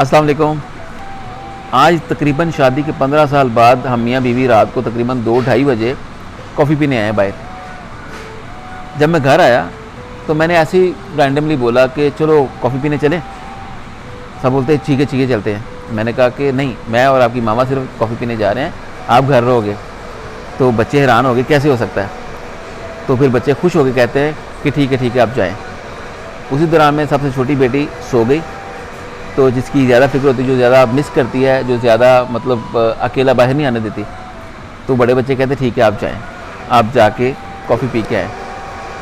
अस्सलाम वालेकुम। आज तकरीबन शादी के 15 साल बाद हम मियाँ बीवी रात को तकरीबन 2-2:30 बजे कॉफ़ी पीने आए बाहर। जब मैं घर आया तो मैंने ऐसे ही रैंडमली बोला कि चलो कॉफ़ी पीने चलें। सब बोलते हैं ठीक है चलते हैं। मैंने कहा कि नहीं, मैं और आपकी मामा सिर्फ कॉफ़ी पीने जा रहे हैं, आप घर रहोगे। तो बच्चे हैरान हो गए, कैसे हो सकता है। तो फिर बच्चे खुश हो के कहते हैं कि ठीक है आप जाएँ। उसी दौरान में सबसे छोटी बेटी सो गई। तो जिसकी ज़्यादा फिक्र होती है, जो ज़्यादा मिस करती है, जो ज़्यादा मतलब अकेला बाहर नहीं आने देती, तो बड़े बच्चे कहते ठीक है आप जाएँ, आप जाके कॉफ़ी पी के आएँ।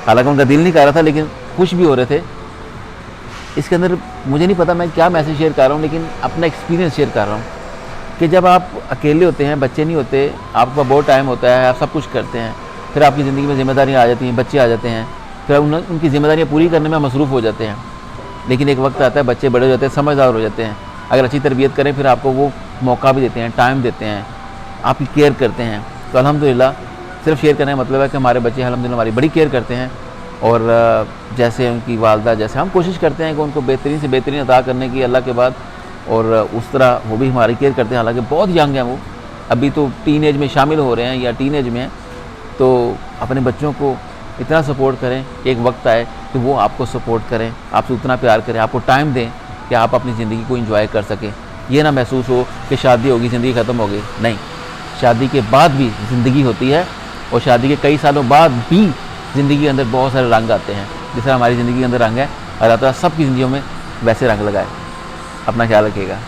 हालांकि उनका दिल नहीं कर रहा था, लेकिन खुश भी हो रहे थे। इसके अंदर मुझे नहीं पता मैं क्या मैसेज शेयर कर रहा हूँ, लेकिन अपना एक्सपीरियंस शेयर कर रहा हूँ कि जब आप अकेले होते हैं, बच्चे नहीं होते, आपके पास बहुत टाइम होता है, आप सब कुछ करते हैं, फिर आपकी ज़िंदगी में ज़िम्मेदारियाँ आ जाती हैं, बच्चे आ जाते हैं, फिर उनकी ज़िम्मेदारियाँ पूरी करने में मसरूफ़ हो जाते हैं। लेकिन एक वक्त आता है, बच्चे बड़े हो जाते हैं, समझदार हो जाते हैं। अगर अच्छी तरबियत करें, फिर आपको वो मौका भी देते हैं, टाइम देते हैं, आपकी केयर करते हैं। तो अल्हम्दुलिल्लाह, सिर्फ शेयर करने का मतलब है कि हमारे बच्चे अल्हम्दुलिल्लाह हमारी बड़ी केयर करते हैं। और जैसे उनकी वालदा, जैसे हम कोशिश करते हैं कि उनको बेहतरीन से बेहतरीन अदा करने की अल्लाह के बाद, और उस तरह वो भी हमारी केयर करते हैं। हालांकि बहुत यंग हैं वो, अभी तो टीन एज में शामिल हो रहे हैं या टीन एज में हैं। तो अपने बच्चों को इतना सपोर्ट करें, एक वक्त आए कि वो आपको सपोर्ट करें, आपसे उतना प्यार करें, आपको टाइम दें कि आप अपनी ज़िंदगी को एंजॉय कर सकें। ये ना महसूस हो कि शादी होगी ज़िंदगी ख़त्म हो गई। नहीं, शादी के बाद भी ज़िंदगी होती है, और शादी के कई सालों बाद भी ज़िंदगी के अंदर बहुत सारे रंग आते हैं। जिस तरह हमारी ज़िंदगी के अंदर रंग है, अल्लाह ताला सबकी ज़िंदगियों में वैसे रंग लगाए। अपना ख्याल रखिएगा।